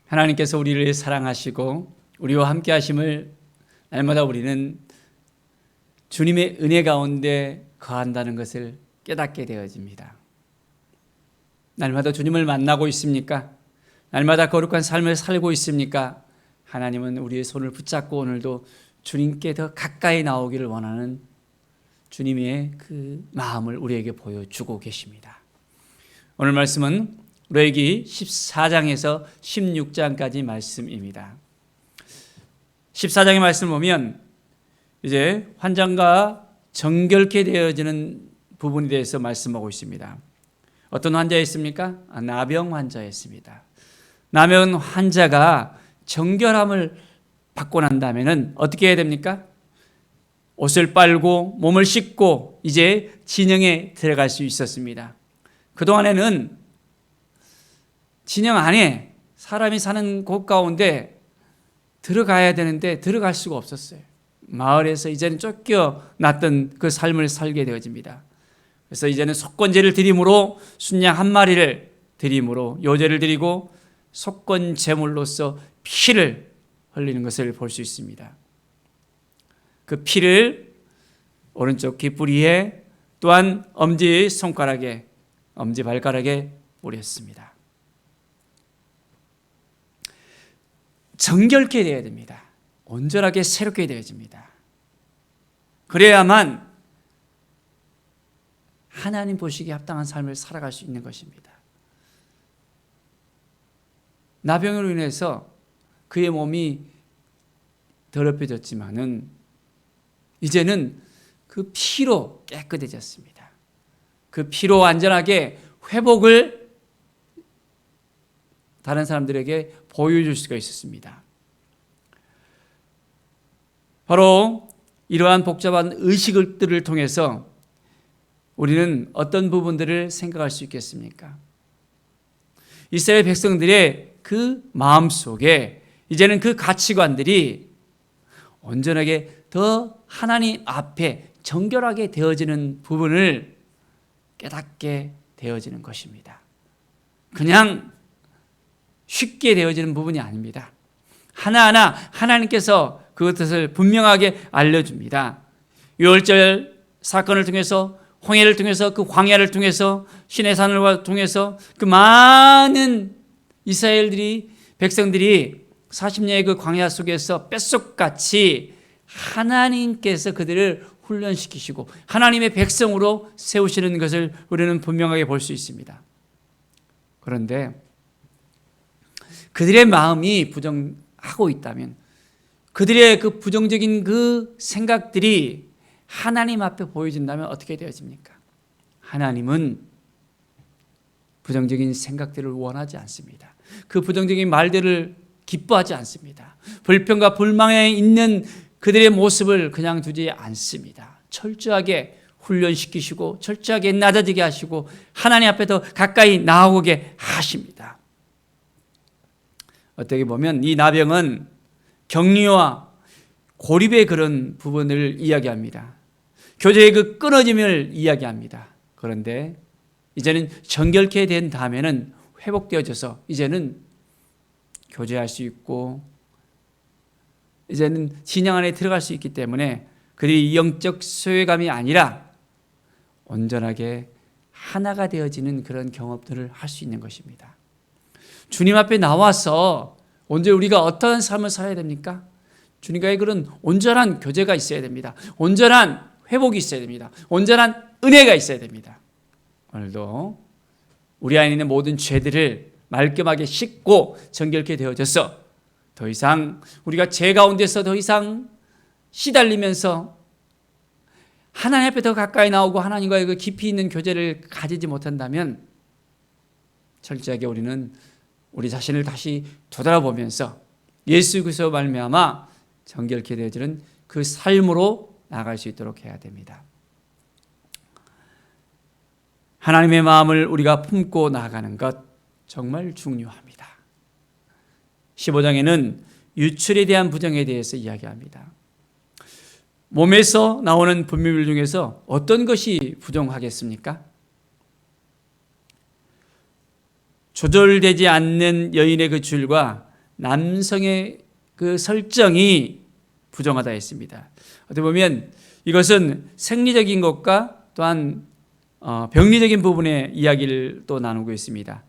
하나님께서 우리를 사랑하시고 우리와 함께 하심을 날마다 우리는 주님의 은혜 가운데 거한다는 것을 깨닫게 되어집니다. 날마다 주님을 만나고 있습니까? 날마다 거룩한 삶을 살고 있습니까? 하나님은 우리의 손을 붙잡고 오늘도 주님께 더 가까이 나오기를 원하는 주님의 그 마음을 우리에게 보여주고 계십니다. 오늘 말씀은 레위기 14장에서 16장까지 말씀입니다. 14장의 말씀을 보면 이제 환자가 정결케 되어지는 부분에 대해서 말씀하고 있습니다. 어떤 환자였습니까? 나병 환자였습니다. 나병 환자가 정결함을 받고 난 다음에는 어떻게 해야 됩니까? 옷을 빨고 몸을 씻고 이제 진영에 들어갈 수 있었습니다. 그동안에는 진영 안에 사람이 사는 곳 가운데 들어가야 되는데 들어갈 수가 없었어요. 마을에서 이제는 쫓겨났던 그 삶을 살게 되어집니다. 그래서 이제는 속건제를 드림으로 순양 한 마리를 드림으로 요제를 드리고 속건 제물로서 피를 흘리는 것을 볼 수 있습니다. 그 피를 오른쪽 귓부리에 또한 엄지 손가락에 엄지 발가락에 뿌렸습니다. 정결케 되어야 됩니다. 온전하게 새롭게 되어집니다. 그래야만 하나님 보시기에 합당한 삶을 살아갈 수 있는 것입니다. 나병으로 인해서 그의 몸이 더럽혀졌지만은 이제는 그 피로 깨끗해졌습니다. 그 피로 완전하게 회복을 다른 사람들에게 보여줄 수가 있었습니다. 바로 이러한 복잡한 의식들을 통해서 우리는 어떤 부분들을 생각할 수 있겠습니까? 이스라엘 백성들의 그 마음속에 이제는 그 가치관들이 온전하게 더 하나님 앞에 정결하게 되어지는 부분을 깨닫게 되어지는 것입니다. 그냥 쉽게 되어지는 부분이 아닙니다. 하나하나 하나님께서 그것을 분명하게 알려줍니다. 유월절 사건을 통해서 홍해를 통해서 그 광야를 통해서 시내산을 통해서 그 많은 이스라엘들이 백성들이 40년의 그 광야 속에서 뼛속같이 하나님께서 그들을 훈련시키시고 하나님의 백성으로 세우시는 것을 우리는 분명하게 볼 수 있습니다. 그런데 그들의 마음이 부정하고 있다면 그들의 그 부정적인 그 생각들이 하나님 앞에 보여진다면 어떻게 되어집니까? 하나님은 부정적인 생각들을 원하지 않습니다. 그 부정적인 말들을 기뻐하지 않습니다. 불평과 불만에 있는 그들의 모습을 그냥 두지 않습니다. 철저하게 훈련시키시고 철저하게 낮아지게 하시고 하나님 앞에 더 가까이 나오게 하십니다. 어떻게 보면 이 나병은 격리와 고립의 그런 부분을 이야기합니다. 교제의 그 끊어짐을 이야기합니다. 그런데 이제는 정결케 된 다음에는 회복되어져서 이제는 교제할 수 있고 이제는 진영 안에 들어갈 수 있기 때문에 그들이 영적 소외감이 아니라 온전하게 하나가 되어지는 그런 경험들을 할 수 있는 것입니다. 주님 앞에 나와서 언제 우리가 어떠한 삶을 살아야 됩니까? 주님과의 그런 온전한 교제가 있어야 됩니다. 온전한 회복이 있어야 됩니다. 온전한 은혜가 있어야 됩니다. 오늘도 우리 안에 있는 모든 죄들을 말끔하게 씻고 정결케 되어져서 더 이상 우리가 죄 가운데서 더 이상 시달리면서 하나님 앞에 더 가까이 나오고 하나님과의 그 깊이 있는 교제를 가지지 못한다면 철저하게 우리는 우리 자신을 다시 되돌아보면서 예수 그리스도로 말미암아 정결케 되어지는 그 삶으로 나아갈 수 있도록 해야 됩니다. 하나님의 마음을 우리가 품고 나아가는 것 정말 중요합니다. 15장에는 유출에 대한 부정에 대해서 이야기합니다. 몸에서 나오는 분비물 중에서 어떤 것이 부정하겠습니까? 조절되지 않는 여인의 그 줄과 남성의 그 설정이 부정하다 했습니다. 어떻게 보면 이것은 생리적인 것과 또한 병리적인 부분의 이야기를 또 나누고 있습니다.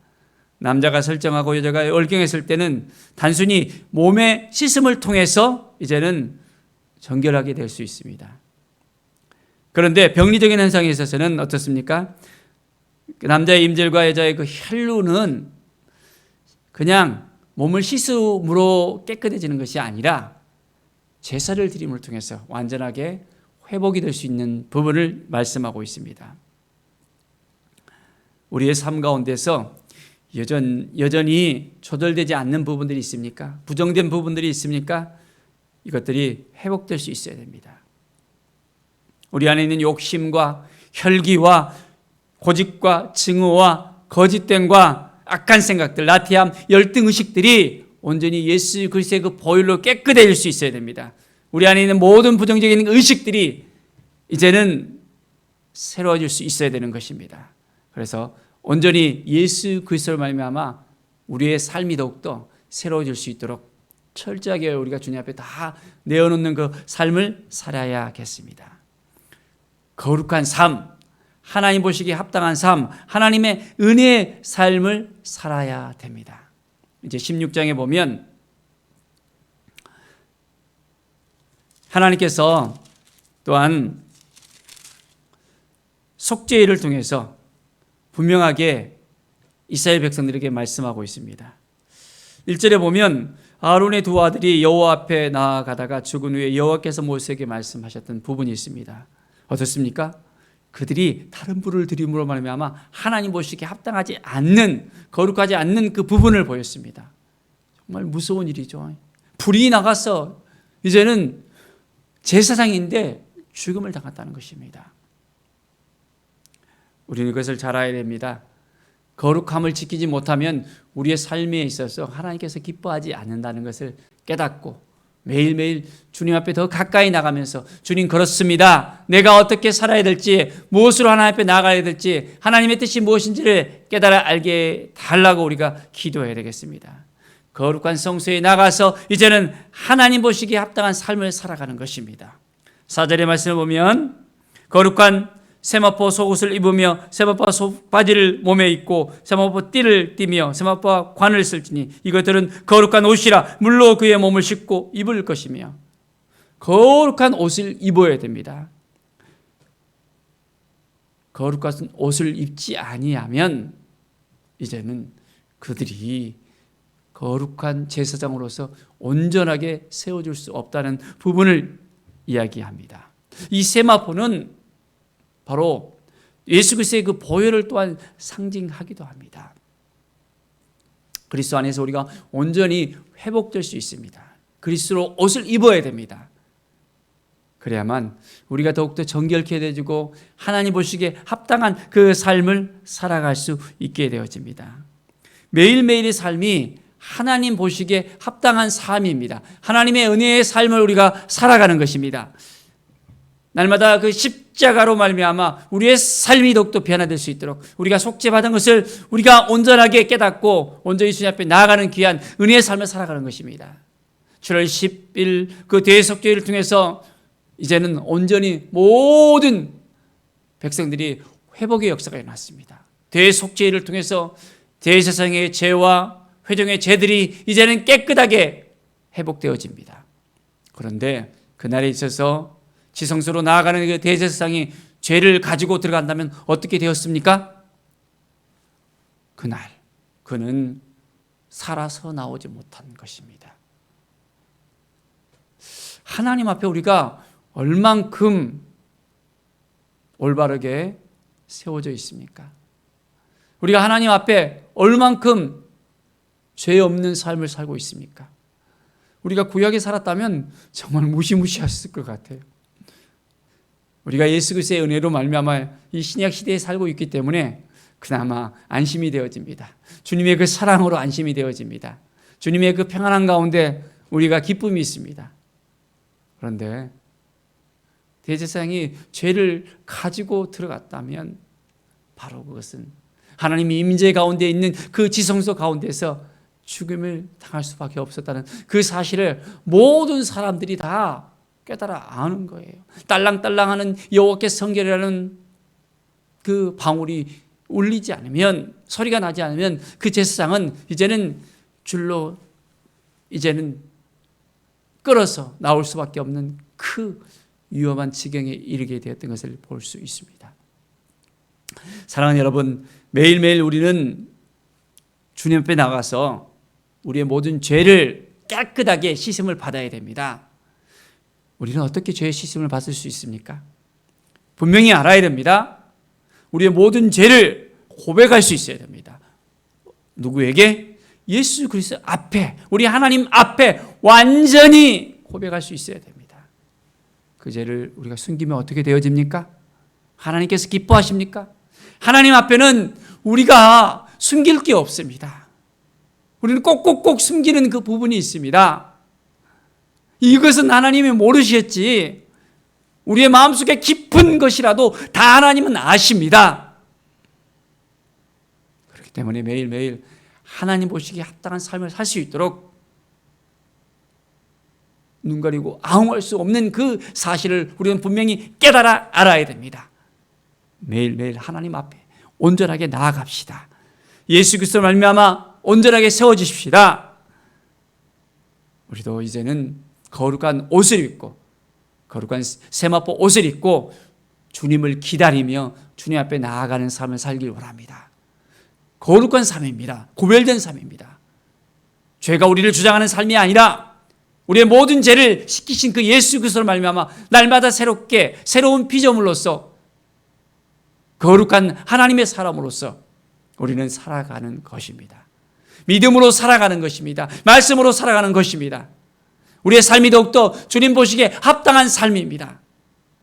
남자가 설정하고 여자가 얼경했을 때는 단순히 몸의 씻음을 통해서 이제는 정결하게 될 수 있습니다. 그런데 병리적인 현상에 있어서는 어떻습니까? 남자의 임질과 여자의 그 혈루는 그냥 몸을 씻음으로 깨끗해지는 것이 아니라 제사를 드림을 통해서 완전하게 회복이 될 수 있는 부분을 말씀하고 있습니다. 우리의 삶 가운데서 여전히 조절되지 않는 부분들이 있습니까? 부정된 부분들이 있습니까? 이것들이 회복될 수 있어야 됩니다. 우리 안에 있는 욕심과 혈기와 고집과 증오와 거짓됨과 악한 생각들, 나태함, 열등의식들이 온전히 예수 그리스도의 그 보혈로 깨끗해질 수 있어야 됩니다. 우리 안에 있는 모든 부정적인 의식들이 이제는 새로워질 수 있어야 되는 것입니다. 그래서 온전히 예수 그리스도로 말미암아 우리의 삶이 더욱더 새로워질 수 있도록 철저하게 우리가 주님 앞에 다 내어놓는 그 삶을 살아야겠습니다. 거룩한 삶, 하나님 보시기에 합당한 삶, 하나님의 은혜의 삶을 살아야 됩니다. 이제 16장에 보면 하나님께서 또한 속죄를 통해서 분명하게 이스라엘 백성들에게 말씀하고 있습니다. 1절에 보면 아론의 두 아들이 여호와 앞에 나아가다가 죽은 후에 여호와께서 모세에게 말씀하셨던 부분이 있습니다. 어떻습니까? 그들이 다른 불을 드림으로 말미암아 하나님 보시기에 합당하지 않는, 거룩하지 않는 그 부분을 보였습니다. 정말 무서운 일이죠. 불이 나가서 이제는 제사장인데 죽음을 당했다는 것입니다. 우리는 그것을 잘 알아야 됩니다. 거룩함을 지키지 못하면 우리의 삶에 있어서 하나님께서 기뻐하지 않는다는 것을 깨닫고 매일매일 주님 앞에 더 가까이 나가면서 주님 그렇습니다. 내가 어떻게 살아야 될지, 무엇으로 하나님 앞에 나아가야 될지, 하나님의 뜻이 무엇인지를 깨달아 알게 달라고 우리가 기도해야 되겠습니다. 거룩한 성소에 나가서 이제는 하나님 보시기에 합당한 삶을 살아가는 것입니다. 4절의 말씀을 보면 거룩한 세마포 속옷을 입으며 세마포 속바지를 몸에 입고 세마포 띠를 띠며 세마포 관을 쓸지니 이것들은 거룩한 옷이라 물로 그의 몸을 씻고 입을 것이며, 거룩한 옷을 입어야 됩니다. 거룩한 옷을 입지 아니하면 이제는 그들이 거룩한 제사장으로서 온전하게 세워줄 수 없다는 부분을 이야기합니다. 이 세마포는 바로 예수 그리스도의 그 보혈을 또한 상징하기도 합니다. 그리스도 안에서 우리가 온전히 회복될 수 있습니다. 그리스도로 옷을 입어야 됩니다. 그래야만 우리가 더욱더 정결케 되어지고 하나님 보시기에 합당한 그 삶을 살아갈 수 있게 되어집니다. 매일매일의 삶이 하나님 보시기에 합당한 삶입니다. 하나님의 은혜의 삶을 우리가 살아가는 것입니다. 날마다 그 십자가로 말미암아 우리의 삶이 더욱더 변화될 수 있도록 우리가 속죄받은 것을 우리가 온전하게 깨닫고 온전히 주님 앞에 나아가는 귀한 은혜의 삶을 살아가는 것입니다. 7월 10일 그 대속죄를 통해서 이제는 온전히 모든 백성들이 회복의 역사가 일어났습니다. 대속죄를 통해서 대제사장의 죄와 회중의 죄들이 이제는 깨끗하게 회복되어집니다. 그런데 그날에 있어서 지성소로 나아가는 그 대제사장이 죄를 가지고 들어간다면 어떻게 되었습니까? 그날 그는 살아서 나오지 못한 것입니다. 하나님 앞에 우리가 얼만큼 올바르게 세워져 있습니까? 우리가 하나님 앞에 얼만큼 죄 없는 삶을 살고 있습니까? 우리가 구약에 살았다면 정말 무시무시했을 것 같아요. 우리가 예수 그리스도의 은혜로 말미암아 이 신약 시대에 살고 있기 때문에 그나마 안심이 되어집니다. 주님의 그 사랑으로 안심이 되어집니다. 주님의 그 평안한 가운데 우리가 기쁨이 있습니다. 그런데 대제사장이 죄를 가지고 들어갔다면 바로 그것은 하나님의 임재 가운데 있는 그 지성소 가운데서 죽음을 당할 수밖에 없었다는 그 사실을 모든 사람들이 다 깨달아 아는 거예요. 딸랑딸랑하는 여호와께 성결이라는 그 방울이 울리지 않으면, 소리가 나지 않으면 그 제사장은 이제는 줄로 이제는 끌어서 나올 수밖에 없는 그 위험한 지경에 이르게 되었던 것을 볼 수 있습니다. 사랑하는 여러분, 매일매일 우리는 주님 앞에 나가서 우리의 모든 죄를 깨끗하게 씻음을 받아야 됩니다. 우리는 어떻게 죄의 씻음을 받을 수 있습니까? 분명히 알아야 됩니다. 우리의 모든 죄를 고백할 수 있어야 됩니다. 누구에게? 예수 그리스도 앞에, 우리 하나님 앞에 완전히 고백할 수 있어야 됩니다. 그 죄를 우리가 숨기면 어떻게 되어집니까? 하나님께서 기뻐하십니까? 하나님 앞에는 우리가 숨길 게 없습니다. 우리는 꼭꼭꼭 숨기는 그 부분이 있습니다. 이것은 하나님이 모르셨지, 우리의 마음속에 깊은 것이라도 다 하나님은 아십니다. 그렇기 때문에 매일매일 하나님 보시기에 합당한 삶을 살 수 있도록 눈 가리고 아웅할 수 없는 그 사실을 우리는 분명히 깨달아 알아야 됩니다. 매일매일 하나님 앞에 온전하게 나아갑시다. 예수 그리스도로 말미암아 온전하게 세워주십시다. 우리도 이제는 거룩한 옷을 입고, 거룩한 세마포 옷을 입고 주님을 기다리며 주님 앞에 나아가는 삶을 살길 원합니다. 거룩한 삶입니다. 구별된 삶입니다. 죄가 우리를 주장하는 삶이 아니라 우리의 모든 죄를 씻기신 그 예수 그리스도로 말미암아 날마다 새롭게 새로운 피조물로서 거룩한 하나님의 사람으로서 우리는 살아가는 것입니다. 믿음으로 살아가는 것입니다. 말씀으로 살아가는 것입니다. 우리의 삶이 더욱더 주님 보시기에 합당한 삶입니다.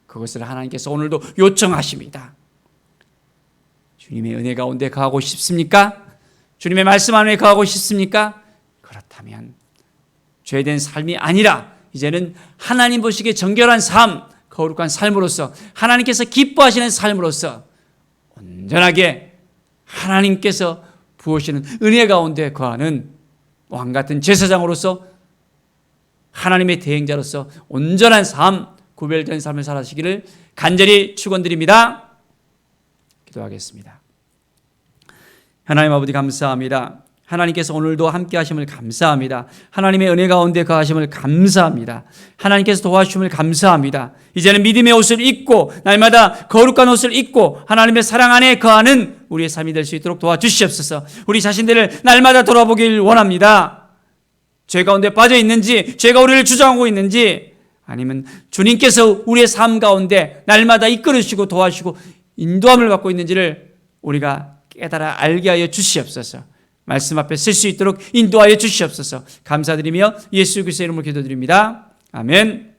그것을 하나님께서 오늘도 요청하십니다. 주님의 은혜 가운데 거하고 싶습니까? 주님의 말씀 안에 거하고 싶습니까? 그렇다면 죄된 삶이 아니라 이제는 하나님 보시기에 정결한 삶, 거룩한 삶으로서 하나님께서 기뻐하시는 삶으로서 온전하게 하나님께서 부으시는 은혜 가운데 거하는 왕같은 제사장으로서 하나님의 대행자로서 온전한 삶, 구별된 삶을 살아시기를 간절히 축원드립니다. 기도하겠습니다. 하나님 아버지 감사합니다. 하나님께서 오늘도 함께 하심을 감사합니다. 하나님의 은혜 가운데 거하심을 감사합니다. 하나님께서 도와주심을 감사합니다. 이제는 믿음의 옷을 입고 날마다 거룩한 옷을 입고 하나님의 사랑 안에 거하는 우리의 삶이 될 수 있도록 도와주시옵소서. 우리 자신들을 날마다 돌아보길 원합니다. 죄 가운데 빠져 있는지, 죄가 우리를 주장하고 있는지, 아니면 주님께서 우리의 삶 가운데 날마다 이끌으시고 도와주시고 인도함을 받고 있는지를 우리가 깨달아 알게 하여 주시옵소서. 말씀 앞에 쓸 수 있도록 인도하여 주시옵소서. 감사드리며 예수 그리스도의 이름으로 기도드립니다. 아멘.